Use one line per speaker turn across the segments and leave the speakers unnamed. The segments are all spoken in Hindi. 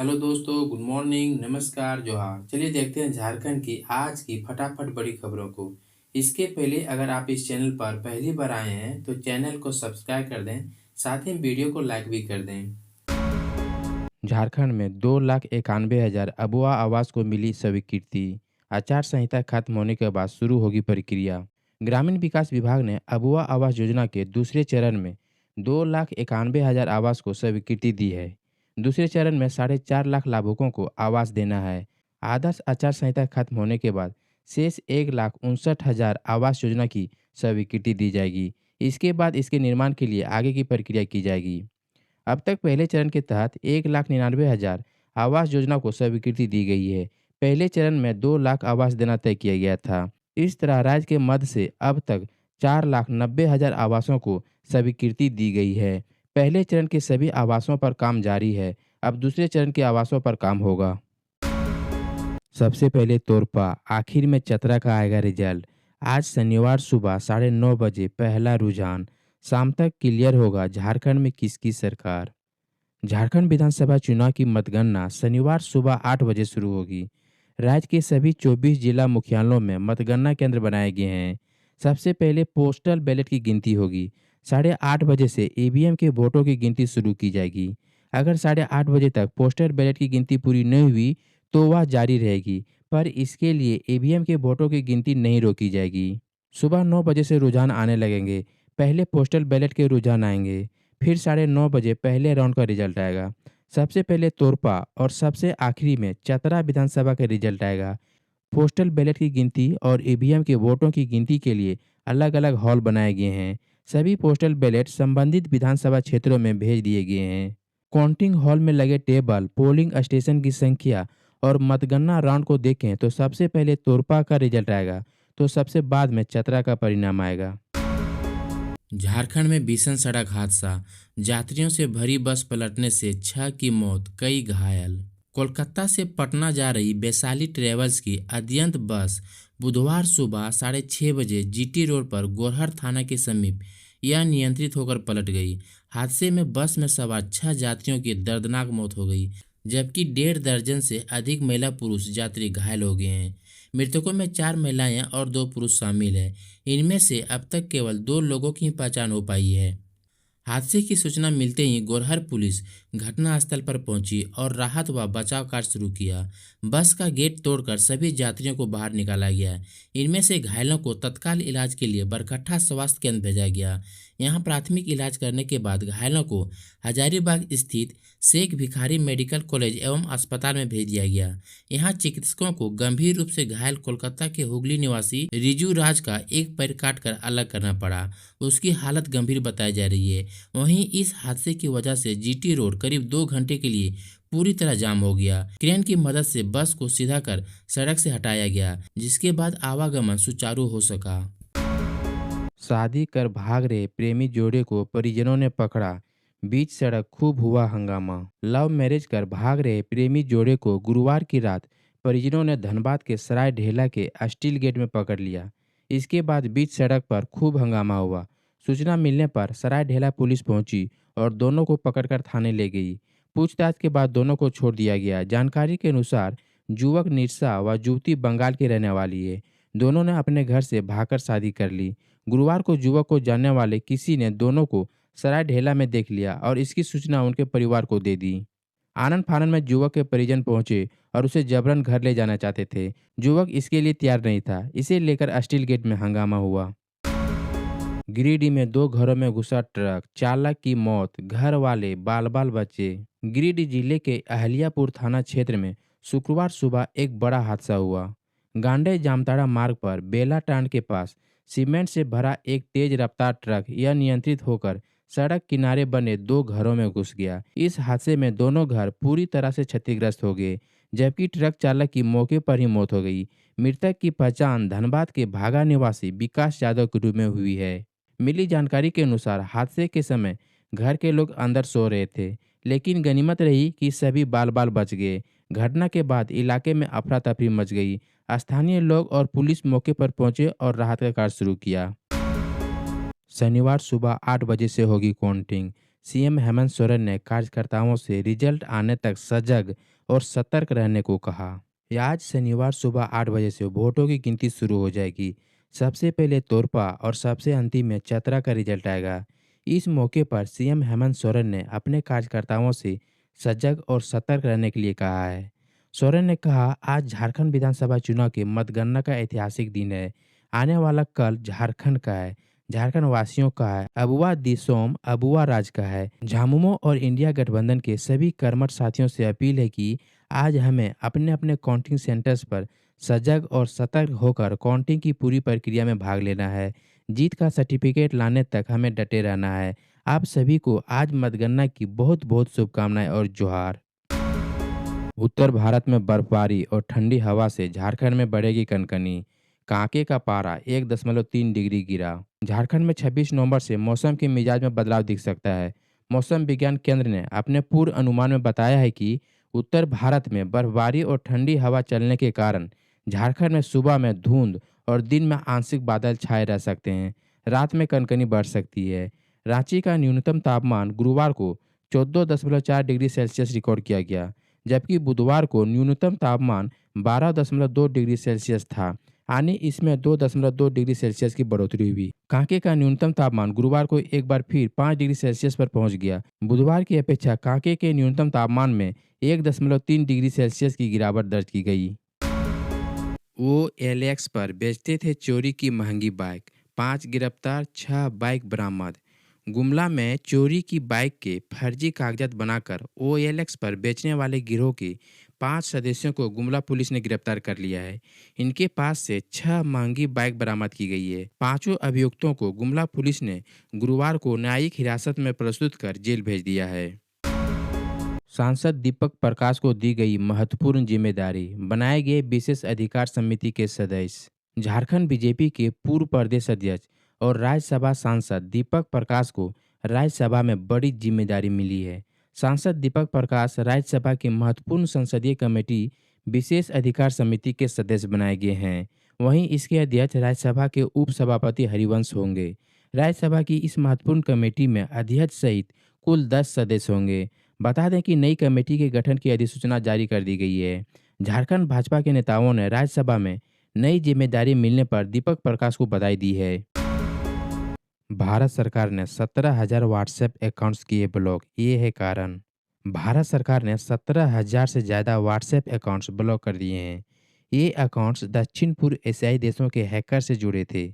हेलो दोस्तों, गुड मॉर्निंग, नमस्कार, जोहार। चलिए देखते हैं झारखंड की आज की फटाफट बड़ी खबरों को। इसके पहले अगर आप इस चैनल पर पहली बार आए हैं तो चैनल को सब्सक्राइब कर दें, साथ ही वीडियो को लाइक भी कर दें। झारखंड में 2,91,000 अबुआ आवास को मिली स्वीकृति। आचार संहिता खत्म होने के बाद शुरू होगी प्रक्रिया। ग्रामीण विकास विभाग ने अबुआ आवास योजना के दूसरे चरण में 2,91,000 आवास को स्वीकृति दी है। दूसरे चरण में 4.5 लाख लाभुकों को आवास देना है। आदर्श आचार संहिता खत्म होने के बाद शेष 1,59,000 आवास योजना की स्वीकृति दी जाएगी। इसके बाद इसके निर्माण के लिए आगे की प्रक्रिया की जाएगी। अब तक पहले चरण के तहत 1,99,000 आवास योजना को स्वीकृति दी गई है। पहले चरण में 2 लाख आवास देना तय किया गया था। इस तरह राज्य के मध्य से अब तक 4,90,000 आवासों को स्वीकृति दी गई है। पहले चरण के सभी आवासों पर काम जारी है। अब दूसरे चरण के आवासों पर काम होगा। सबसे पहले तोरपा, आखिर में चतरा का आएगा रिजल्ट। आज शनिवार सुबह 9:30 बजे पहला रुझान। शाम तक क्लियर होगा झारखंड में किसकी सरकार। झारखंड विधानसभा चुनाव की मतगणना शनिवार सुबह 8 बजे शुरू होगी। राज्य के सभी 24 जिला मुख्यालयों में मतगणना केंद्र बनाए गए हैं। सबसे पहले पोस्टल बैलेट की गिनती होगी। 8:30 बजे से ईवीएम के वोटों की गिनती शुरू की जाएगी। अगर 8:30 बजे तक पोस्टल बैलेट की गिनती पूरी नहीं हुई तो वह जारी रहेगी, पर इसके लिए ईवीएम के वोटों की गिनती नहीं रोकी जाएगी। सुबह 9 बजे से रुझान आने लगेंगे। पहले पोस्टल बैलेट के रुझान आएंगे, फिर 9:30 बजे पहले राउंड का रिजल्ट आएगा। सबसे पहले तोरपा और सबसे आखिरी में चतरा विधानसभा का रिजल्ट आएगा। पोस्टल बैलेट की गिनती और ईवीएम के वोटों की गिनती के लिए अलग अलग हॉल बनाए गए हैं। सभी पोस्टल बैलेट संबंधित विधानसभा क्षेत्रों में भेज दिए गए हैं। काउंटिंग हॉल में लगे टेबल, पोलिंग स्टेशन की संख्या और मतगणना राउंड को देखें तो सबसे पहले तोरपा का रिजल्ट आएगा, तो सबसे बाद में चतरा का परिणाम आएगा। झारखंड में भीषण सड़क हादसा, यात्रियों से भरी बस पलटने से 6 की मौत, कई घायल। कोलकाता से पटना जा रही वैशाली ट्रेवल्स की अद्यंत बस बुधवार सुबह 6:30 बजे जीटी रोड पर गोरहर थाना के समीप अनियंत्रित होकर पलट गई। हादसे में बस में सवार 6 यात्रियों की दर्दनाक मौत हो गई, जबकि 1.5 दर्जन से अधिक महिला पुरुष यात्री घायल हो गए हैं। मृतकों में 4 महिलाएं और 2 पुरुष शामिल हैं। इनमें से अब तक केवल 2 लोगों की पहचान हो पाई है। हादसे की सूचना मिलते ही गोरहर पुलिस घटनास्थल पर पहुंची और राहत व बचाव कार्य शुरू किया। बस का गेट तोड़कर सभी यात्रियों को बाहर निकाला गया। इनमें से घायलों को तत्काल इलाज के लिए बरकट्ठा स्वास्थ्य केंद्र भेजा गया। यहां प्राथमिक इलाज करने के बाद घायलों को हजारीबाग स्थित शेख भिखारी मेडिकल कॉलेज एवं अस्पताल में भेज दिया गया। यहां चिकित्सकों को गंभीर रूप से घायल कोलकाता के हुगली निवासी रिजू राज का एक पैर काटकर अलग करना पड़ा। उसकी हालत गंभीर बताई जा रही है। वहीं इस हादसे की वजह से जीटी रोड करीब 2 घंटे के लिए पूरी तरह जाम हो गया। क्रेन की मदद से बस को सीधा कर सड़क से हटाया गया, जिसके बाद आवागमन सुचारू हो सका। शादी कर भाग रहे प्रेमी जोड़े को परिजनों ने पकड़ा, बीच सड़क खूब हुआ हंगामा। लव मैरिज कर भाग रहे प्रेमी जोड़े को गुरुवार की रात परिजनों ने धनबाद के सराय ढेला के स्टील गेट में पकड़ लिया। इसके बाद बीच सड़क पर खूब हंगामा हुआ। सूचना मिलने पर सराय ढेला पुलिस पहुंची और दोनों को पकड़कर थाने ले गई। पूछताछ के बाद दोनों को छोड़ दिया गया। जानकारी के अनुसार युवक निरसा व युवती बंगाल की रहने वाली है। दोनों ने अपने घर से भागकर शादी कर ली। गुरुवार को युवक को जानने वाले किसी ने दोनों को सराय ढेला में देख लिया और इसकी सूचना उनके परिवार को दे दी। आनन फानन में युवक के परिजन पहुंचे और उसे जबरन घर ले जाना चाहते थे। युवक इसके लिए तैयार नहीं था। इसे लेकर स्टील गेट में हंगामा हुआ। गिरिडीह में 2 घरों में घुसा ट्रक, चालक की मौत, घर वाले बाल बाल बचे। गिरिडीह जिले के अहलियापुर थाना क्षेत्र में शुक्रवार सुबह एक बड़ा हादसा हुआ। गांडे जामताड़ा मार्ग पर बेला टांड के पास सीमेंट से भरा एक तेज रफ्तार ट्रक अनियंत्रित होकर सड़क किनारे बने 2 घरों में घुस गया। इस हादसे में दोनों घर पूरी तरह से क्षतिग्रस्त हो गए, जबकि ट्रक चालक की मौके पर ही मौत हो गई। मृतक की पहचान धनबाद के भागा निवासी विकास यादव के रूप में हुई है। मिली जानकारी के अनुसार हादसे के समय घर के लोग अंदर सो रहे थे, लेकिन गनीमत रही कि सभी बाल बाल बच गए। घटना के बाद इलाके में अफरा तफरी मच गई। स्थानीय लोग और पुलिस मौके पर पहुंचे और राहत का कार्य शुरू किया। शनिवार सुबह 8 बजे से होगी काउंटिंग। सीएम हेमंत सोरेन ने कार्यकर्ताओं से रिजल्ट आने तक सजग और सतर्क रहने को कहा। ये आज शनिवार सुबह 8 बजे से वोटों की गिनती शुरू हो जाएगी। सबसे पहले तोरपा और सबसे अंतिम में चतरा का रिजल्ट आएगा। इस मौके पर सीएम हेमंत सोरेन ने अपने कार्यकर्ताओं से सजग और सतर्क रहने के लिए कहा है। सोरेन ने कहा, आज झारखंड विधानसभा चुनाव की मतगणना का ऐतिहासिक दिन है। आने वाला कल झारखंड का है, झारखंड वासियों का है, अबुआ दिसोम अबुआ राज का है। झामुमो और इंडिया गठबंधन के सभी कर्मठ साथियों से अपील है कि आज हमें अपने अपने काउंटिंग सेंटर्स पर सजग और सतर्क होकर काउंटिंग की पूरी प्रक्रिया में भाग लेना है। जीत का सर्टिफिकेट लाने तक हमें डटे रहना है। आप सभी को आज मतगणना की बहुत बहुत शुभकामनाएं और जोहार। उत्तर भारत में बर्फबारी और ठंडी हवा से झारखंड में बढ़ेगी कनकनी। कांके का पारा 1.3 डिग्री गिरा। झारखंड में 26 नवंबर से मौसम के मिजाज में बदलाव दिख सकता है। मौसम विज्ञान केंद्र ने अपने पूर्व अनुमान में बताया है कि उत्तर भारत में बर्फबारी और ठंडी हवा चलने के कारण झारखंड में सुबह में धुंध और दिन में आंशिक बादल छाए रह सकते हैं। रात में कनकनी बढ़ सकती है। रांची का न्यूनतम तापमान गुरुवार को 14.4 डिग्री सेल्सियस रिकॉर्ड किया गया, जबकि बुधवार को न्यूनतम तापमान 12.2 डिग्री सेल्सियस था। यानी इसमें 2.2 डिग्री सेल्सियस की बढ़ोतरी हुई। कांके का न्यूनतम तापमान गुरुवार को एक बार फिर 5 डिग्री सेल्सियस पर पहुंच गया। बुधवार की अपेक्षा कांके के न्यूनतम तापमान में 1.3 डिग्री सेल्सियस की गिरावट दर्ज की गई। OLX पर बेचते थे चोरी की महंगी बाइक, 5 गिरफ्तार, 6 बाइक बरामद। गुमला में चोरी की बाइक के फर्जी कागजात बनाकर OLX पर बेचने वाले गिरोह के 5 सदस्यों को गुमला पुलिस ने गिरफ्तार कर लिया है। इनके पास से 6 महंगी बाइक बरामद की गई है। पांचों अभियुक्तों को गुमला पुलिस ने गुरुवार को न्यायिक हिरासत में प्रस्तुत कर जेल भेज दिया है। सांसद दीपक प्रकाश को दी गई महत्वपूर्ण जिम्मेदारी, बनाए गए विशेष अधिकार समिति के सदस्य। झारखंड बीजेपी के पूर्व प्रदेश अध्यक्ष और राज्यसभा सांसद दीपक प्रकाश को राज्यसभा में बड़ी जिम्मेदारी मिली है। सांसद दीपक प्रकाश राज्यसभा की महत्वपूर्ण संसदीय कमेटी विशेष अधिकार समिति के सदस्य बनाए गए हैं। वहीं इसके अध्यक्ष राज्यसभा के उपसभापति हरिवंश होंगे। राज्यसभा की इस महत्वपूर्ण कमेटी में अध्यक्ष सहित कुल 10 सदस्य होंगे। बता दें कि नई कमेटी के गठन की अधिसूचना जारी कर दी गई है। झारखंड भाजपा के नेताओं ने राज्यसभा में नई जिम्मेदारी मिलने पर दीपक प्रकाश को बधाई दी है। भारत सरकार ने 17,000 व्हाट्सएप अकाउंट्स किए ब्लॉक, ये है कारण। भारत सरकार ने 17,000 से ज़्यादा व्हाट्सएप अकाउंट्स ब्लॉक कर दिए हैं। ये अकाउंट्स दक्षिण पूर्व एशियाई देशों के हैकर से जुड़े थे,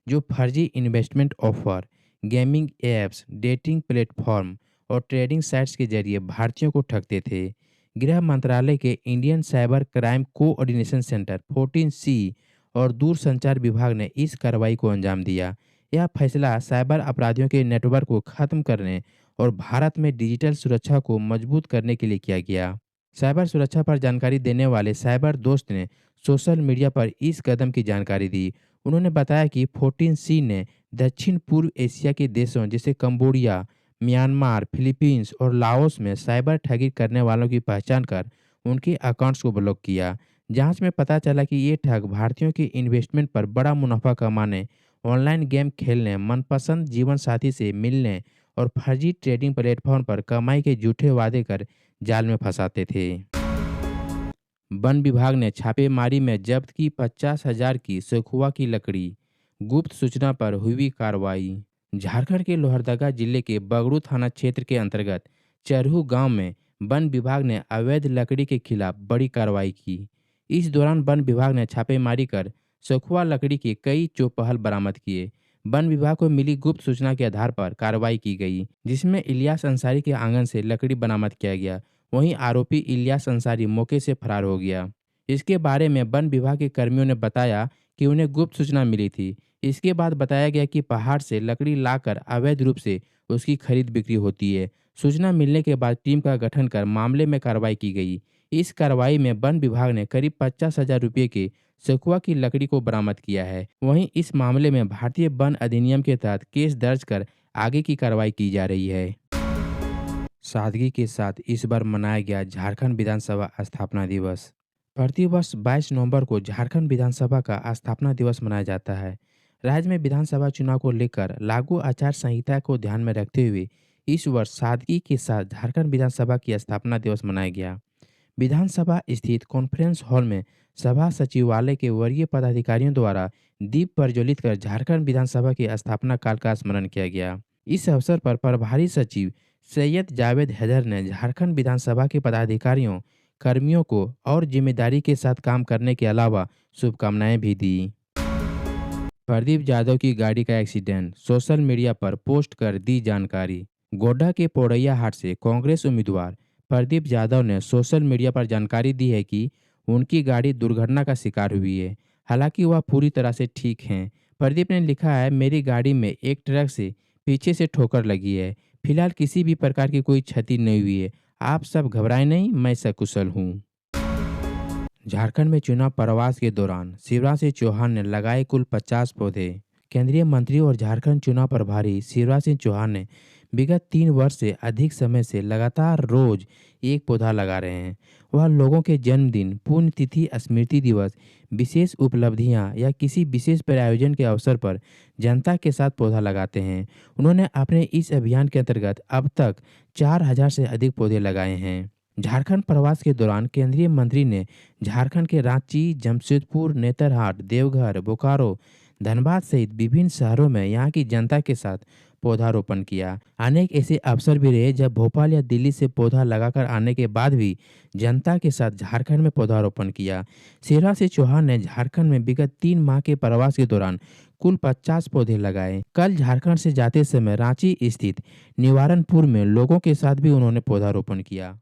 जो फर्जी investment offer, gaming apps, dating platform और ट्रेडिंग साइट्स के जरिए भारतीयों को ठगते थे। गृह मंत्रालय के Indian cyber crime coordination centre 14C और दूरसंचार विभाग ने इस कार्रवाई को अंजाम दिया। यह फैसला साइबर अपराधियों के नेटवर्क को खत्म करने और भारत में डिजिटल सुरक्षा को मजबूत करने के लिए किया गया। साइबर सुरक्षा पर जानकारी देने वाले साइबर दोस्त ने सोशल मीडिया पर इस कदम की जानकारी दी। उन्होंने बताया कि 14C ने दक्षिण पूर्व एशिया के देशों जैसे कंबोडिया, म्यांमार, फिलीपींस और लाओस में साइबर ठगी करने वालों की पहचान कर उनके अकाउंट्स को ब्लॉक किया। जांच में पता चला कि ये ठग भारतीयों के इन्वेस्टमेंट पर बड़ा मुनाफा कमाने, ऑनलाइन गेम खेलने, मनपसंद जीवन साथी से मिलने और फर्जी ट्रेडिंग प्लेटफॉर्म पर कमाई के झूठे वादे कर जाल में फंसाते थे। वन विभाग ने छापेमारी में जब्त की 50,000 की सखुआ की लकड़ी। गुप्त सूचना पर हुई कार्रवाई। झारखंड के लोहरदगा जिले के बगरू थाना क्षेत्र के अंतर्गत चरहू गांव में वन विभाग ने अवैध लकड़ी के खिलाफ बड़ी कार्रवाई की। इस दौरान वन विभाग ने छापेमारी कर सखुआ लकड़ी के कई चौपहल बरामद किए। वन विभाग को मिली गुप्त सूचना के आधार पर कार्रवाई की गई, जिसमें इलियास अंसारी के आंगन से लकड़ी बरामद किया गया। वहीं आरोपी इलियास अंसारी मौके से फरार हो गया। इसके बारे में वन विभाग के कर्मियों ने बताया कि उन्हें गुप्त सूचना मिली थी। इसके बाद बताया गया कि पहाड़ से लकड़ी लाकर अवैध रूप से उसकी खरीद बिक्री होती है। सूचना मिलने के बाद टीम का गठन कर मामले में कार्रवाई की गई। इस कार्रवाई में वन विभाग ने करीब 50,000 रुपये के सखुआ की लकड़ी को बरामद किया है। वहीं इस मामले में भारतीय वन अधिनियम के तहत केस दर्ज कर आगे की कार्रवाई की जा रही है। सादगी के साथ इस बार मनाया गया झारखंड विधानसभा स्थापना दिवस। प्रतिवर्ष 22 नवंबर को झारखंड विधानसभा का स्थापना दिवस मनाया जाता है। राज्य में विधानसभा चुनाव को लेकर लागू आचार संहिता को ध्यान में रखते हुए इस वर्ष सादगी के साथ झारखंड विधानसभा की स्थापना दिवस मनाया गया। विधानसभा स्थित कॉन्फ्रेंस हॉल में सभा सचिवालय के वरीय पदाधिकारियों द्वारा दीप प्रज्वलित कर झारखंड विधानसभा की स्थापना काल का स्मरण किया गया। इस अवसर पर प्रभारी सचिव सैयद जावेद हैदर ने झारखंड विधानसभा के पदाधिकारियों कर्मियों को और जिम्मेदारी के साथ काम करने के अलावा शुभकामनाएं भी दी। प्रदीप यादव की गाड़ी का एक्सीडेंट, सोशल मीडिया पर पोस्ट कर दी जानकारी। गोड्डा के पोड़ैया हाट से कांग्रेस उम्मीदवार प्रदीप यादव ने सोशल मीडिया पर जानकारी दी है कि उनकी गाड़ी दुर्घटना का शिकार हुई है। हालांकि वह पूरी तरह से ठीक हैं। प्रदीप ने लिखा है, मेरी गाड़ी में एक ट्रक से पीछे से ठोकर लगी है। फिलहाल किसी भी प्रकार की कोई क्षति नहीं हुई है। आप सब घबराएं नहीं, मैं सकुशल हूँ। झारखंड में चुनाव प्रवास के दौरान शिवराज सिंह चौहान ने लगाए कुल 50 पौधे। केंद्रीय मंत्री और झारखंड चुनाव प्रभारी शिवराज सिंह चौहान ने विगत 3 वर्ष से अधिक समय से लगातार रोज एक पौधा लगा रहे हैं। वह लोगों के जन्मदिन, पुण्यतिथि, स्मृति दिवस, विशेष उपलब्धियां या किसी विशेष प्रायोजन के अवसर पर जनता के साथ पौधा लगाते हैं। उन्होंने अपने इस अभियान के अंतर्गत अब तक 4000 से अधिक पौधे लगाए हैं। झारखंड प्रवास के दौरान केंद्रीय मंत्री ने झारखंड के रांची, जमशेदपुर, नेतरहाट, देवघर, बोकारो, धनबाद सहित विभिन्न शहरों में यहाँ की जनता के साथ पौधारोपण किया। अनेक ऐसे अवसर भी रहे जब भोपाल या दिल्ली से पौधा लगाकर आने के बाद भी जनता के साथ झारखंड में पौधारोपण किया। शिवराज सिंह चौहान ने झारखंड में विगत 3 माह के प्रवास के दौरान कुल 50 पौधे लगाए। कल झारखंड से जाते समय रांची स्थित निवारनपुर में लोगों के साथ भी उन्होंने पौधारोपण किया।